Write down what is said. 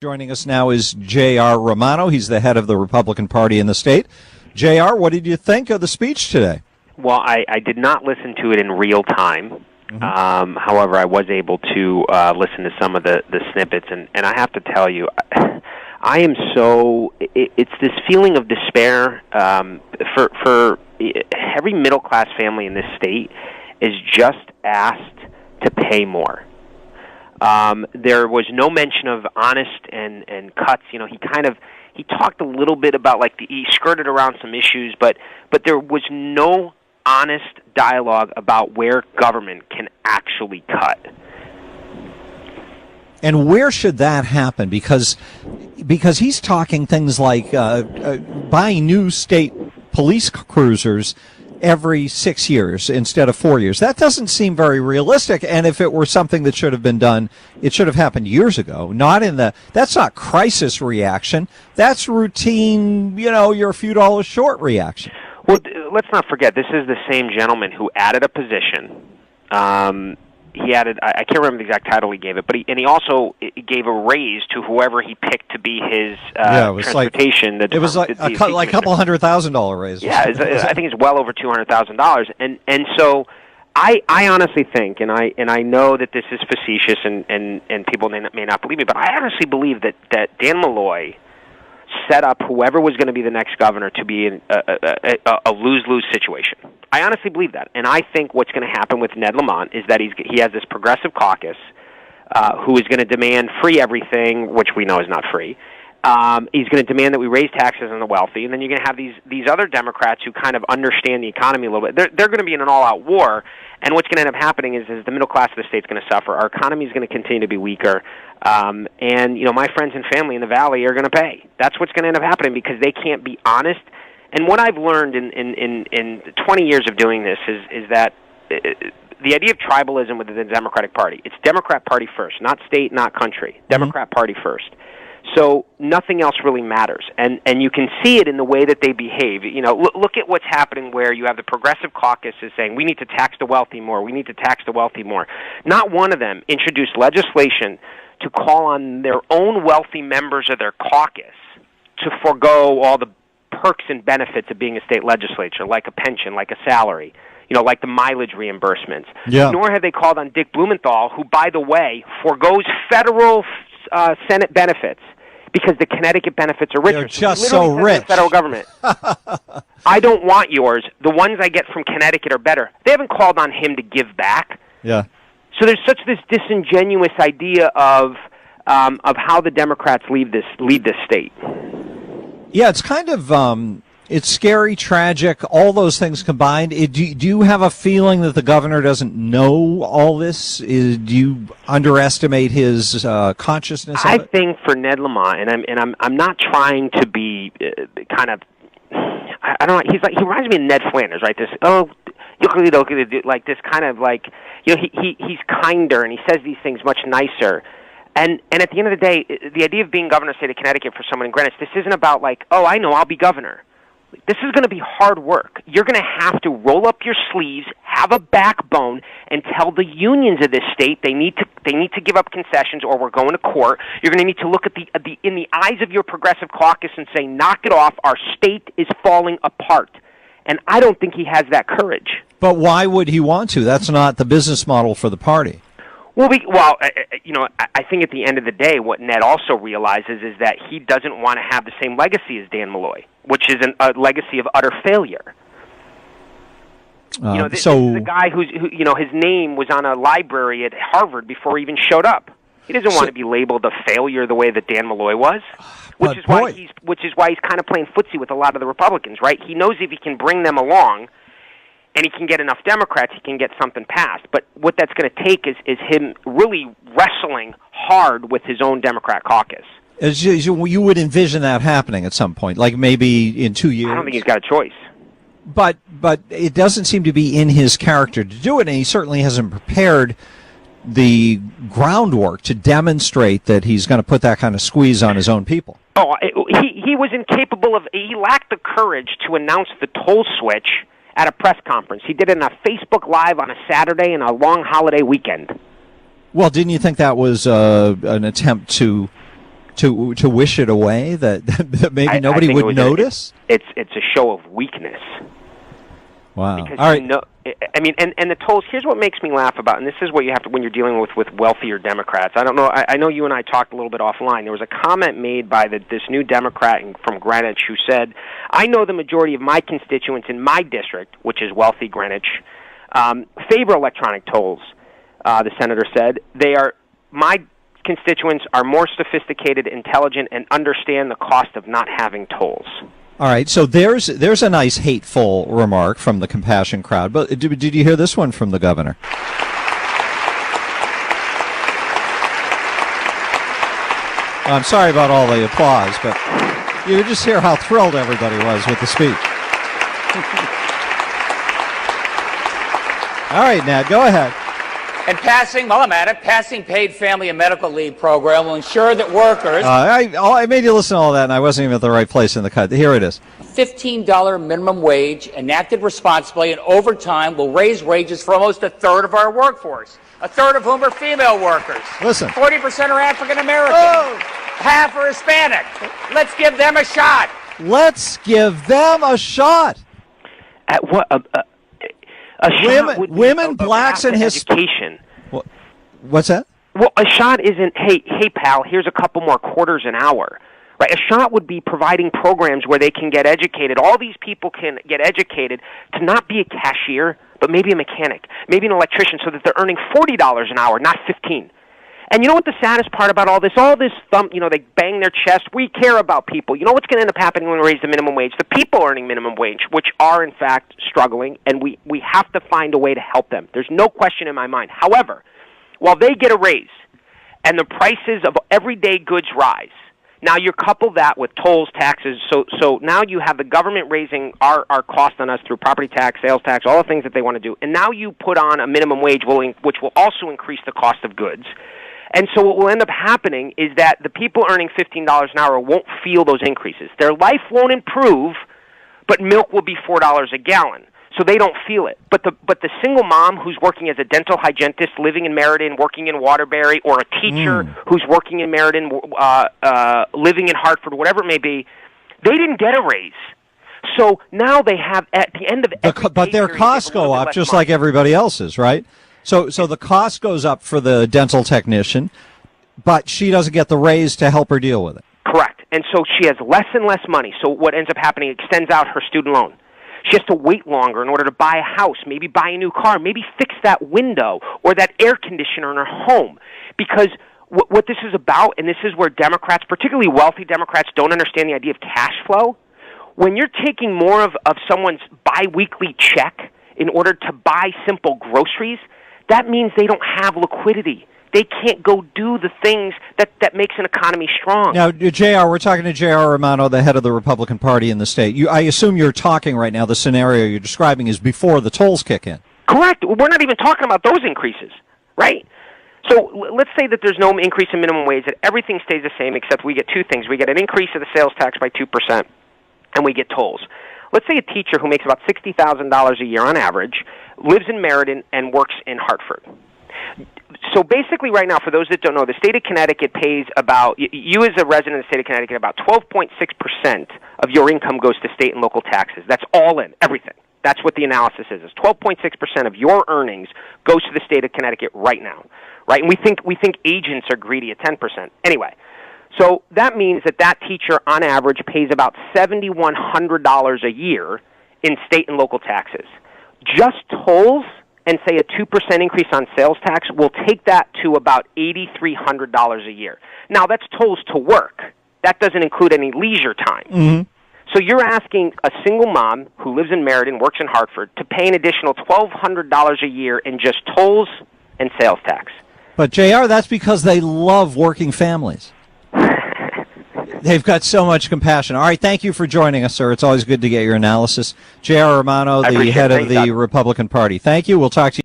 Joining us now is J.R. Romano. He's the head of the Republican Party in the state. J.R., what did you think of the speech today? Well, I did not listen to it in real time. Mm-hmm. However, I was able to listen to some of the snippets, and I have to tell you, I am so... It's this feeling of despair for every middle-class family in this state is just asked to pay more. There was no mention of honest and cuts. You know, he talked a little bit about he skirted around some issues, but there was no honest dialogue about where government can actually cut. And where should that happen? Because he's talking things like buying new state police cruisers every 6 years instead of 4 years. That doesn't seem very realistic. And if it were something that should have been done, it should have happened years ago. That's not crisis reaction. That's routine, you're a few dollars short reaction. Well, let's not forget, this is the same gentleman who added a position. He added, I can't remember the exact title he gave it, but he also gave a raise to whoever he picked to be his transportation. It was like a couple $100,000 raise. Yeah, I think it's well over $200,000, and so I honestly think, and I know that this is facetious, and people may not believe me, but I honestly believe that Dan Malloy set up whoever was going to be the next governor to be in a lose-lose situation. I honestly believe that, and I think what's going to happen with Ned Lamont is that he has this progressive caucus who is going to demand free everything, which we know is not free. He's going to demand that we raise taxes on the wealthy, and then you're going to have these other Democrats who kind of understand the economy a little bit. They're going to be in an all-out war, and what's going to end up happening is the middle class of the state's going to suffer. Our economy is going to continue to be weaker, and my friends and family in the Valley are going to pay. That's what's going to end up happening because they can't be honest. And what I've learned in 20 years of doing this is that the idea of tribalism within the Democratic Party, it's Democrat Party first, not state, not country. Democrat Party first. So nothing else really matters, and you can see it in the way that they behave. Look at what's happening where you have the Progressive Caucus is saying we need to tax the wealthy more. We need to tax the wealthy more. Not one of them introduced legislation to call on their own wealthy members of their caucus to forego all the perks and benefits of being a state legislature, like a pension, like a salary. Like the mileage reimbursements. Yeah. Nor have they called on Dick Blumenthal, who, by the way, forgoes federal Senate benefits because the Connecticut benefits are richer. They're just so rich. The federal government. I don't want yours. The ones I get from Connecticut are better. They haven't called on him to give back. Yeah. So there's such this disingenuous idea of how the Democrats lead this state. Yeah, it's kind of it's scary, tragic, all those things combined. Do you have a feeling that the governor doesn't know all this? Do you underestimate his consciousness of it? I think for Ned Lamont, and I'm not trying to be kind of, I don't know. He reminds me of Ned Flanders, right? This like this kind of like he's kinder and he says these things much nicer. And at the end of the day, the idea of being governor of the state of Connecticut for someone in Greenwich, this isn't about I know, I'll be governor. This is going to be hard work. You're going to have to roll up your sleeves, have a backbone, and tell the unions of this state they need to give up concessions, or we're going to court. You're going to need to look at in the eyes of your progressive caucus and say, "Knock it off. Our state is falling apart." And I don't think he has that courage. But why would he want to? That's not the business model for the party. Well, I think at the end of the day, what Ned also realizes is that he doesn't want to have the same legacy as Dan Malloy, which is a legacy of utter failure. This is a guy who his name was on a library at Harvard before he even showed up. He doesn't want to be labeled a failure the way that Dan Malloy was, which is why he's kind of playing footsie with a lot of the Republicans, right? He knows if he can bring them along, and he can get enough Democrats, he can get something passed. But what that's going to take is him really wrestling hard with his own Democrat caucus. You would envision that happening at some point, like maybe in 2 years? I don't think he's got a choice. But it doesn't seem to be in his character to do it, and he certainly hasn't prepared the groundwork to demonstrate that he's going to put that kind of squeeze on his own people. Oh, he was incapable of, he lacked the courage to announce the toll switch at a press conference. He did it on a Facebook Live on a Saturday and a long holiday weekend. Well, didn't you think that was an attempt to to wish it away, that maybe nobody would notice? It's a show of weakness. Wow. Because all right. And the tolls, here's what makes me laugh about, and this is what you have to, when you're dealing with wealthier Democrats. I don't know, I know you and I talked a little bit offline. There was a comment made by this new Democrat from Greenwich who said, I know the majority of my constituents in my district, which is wealthy Greenwich, favor electronic tolls, the senator said. My constituents are more sophisticated, intelligent, and understand the cost of not having tolls. All right, so there's a nice hateful remark from the compassion crowd, but did you hear this one from the governor? I'm sorry about all the applause, but you could just hear how thrilled everybody was with the speech. All right, Ned, go ahead. And while I'm at it, passing paid family and medical leave program will ensure that workers... I made you listen to all that, and I wasn't even at the right place in the cut. Here it is. $15 minimum wage enacted responsibly and over time will raise wages for almost a third of our workforce, a third of whom are female workers. Listen. 40% are African American. Oh. Half are Hispanic. Let's give them a shot. Let's give them a shot. At what? Women, blacks, and education. What's that? Well, a shot isn't, hey, pal, here's a couple more quarters an hour. Right? A shot would be providing programs where they can get educated. All these people can get educated to not be a cashier, but maybe a mechanic, maybe an electrician, so that they're earning $40 an hour, not $15. And you know what the saddest part about all this they bang their chest, we care about people. You know what's going to end up happening when we raise the minimum wage? The people earning minimum wage, which are in fact struggling, and we have to find a way to help them. There's no question in my mind. However, while they get a raise and the prices of everyday goods rise, now you couple that with tolls, taxes, so now you have the government raising our cost on us through property tax, sales tax, all the things that they want to do, and now you put on a minimum wage which will also increase the cost of goods. And so what will end up happening is that the people earning $15 an hour won't feel those increases. Their life won't improve, but milk will be $4 a gallon, so they don't feel it. But the single mom who's working as a dental hygienist, living in Meriden, working in Waterbury, or a teacher who's working in Meriden, living in Hartford, whatever it may be, they didn't get a raise. So now they have, at the end of every but their costs go up just like everybody else's, right? So the cost goes up for the dental technician, but she doesn't get the raise to help her deal with it. Correct. And so she has less and less money. So what ends up happening, it extends out her student loan. She has to wait longer in order to buy a house, maybe buy a new car, maybe fix that window or that air conditioner in her home. Because what this is about, and this is where Democrats, particularly wealthy Democrats, don't understand the idea of cash flow. When you're taking more of someone's biweekly check in order to buy simple groceries, that means they don't have liquidity. They can't go do the things that makes an economy strong. Now, JR, we're talking to JR Romano, the head of the Republican Party in the state. I assume you're talking right now, the scenario you're describing is before the tolls kick in. Correct. We're not even talking about those increases, right? So let's say that there's no increase in minimum wage, that everything stays the same except we get two things. We get an increase of the sales tax by 2%, and we get tolls. Let's say a teacher who makes about $60,000 a year on average lives in Meriden and works in Hartford. So basically right now, for those that don't know, the state of Connecticut pays about, you as a resident of the state of Connecticut, about 12.6% of your income goes to state and local taxes. That's all in, everything. That's what the analysis is. 12.6% of your earnings goes to the state of Connecticut right now, right? And we think agents are greedy at 10%. Anyway, so that means that teacher, on average, pays about $7,100 a year in state and local taxes. Just tolls and, say, a 2% increase on sales tax will take that to about $8,300 a year. Now, that's tolls to work. That doesn't include any leisure time. Mm-hmm. So you're asking a single mom who lives in Meriden, works in Hartford, to pay an additional $1,200 a year in just tolls and sales tax. But, JR, that's because they love working families. They've got so much compassion. All right, thank you for joining us, sir. It's always good to get your analysis. J.R. Romano, the head of the Republican Party. Thank you. We'll talk to you.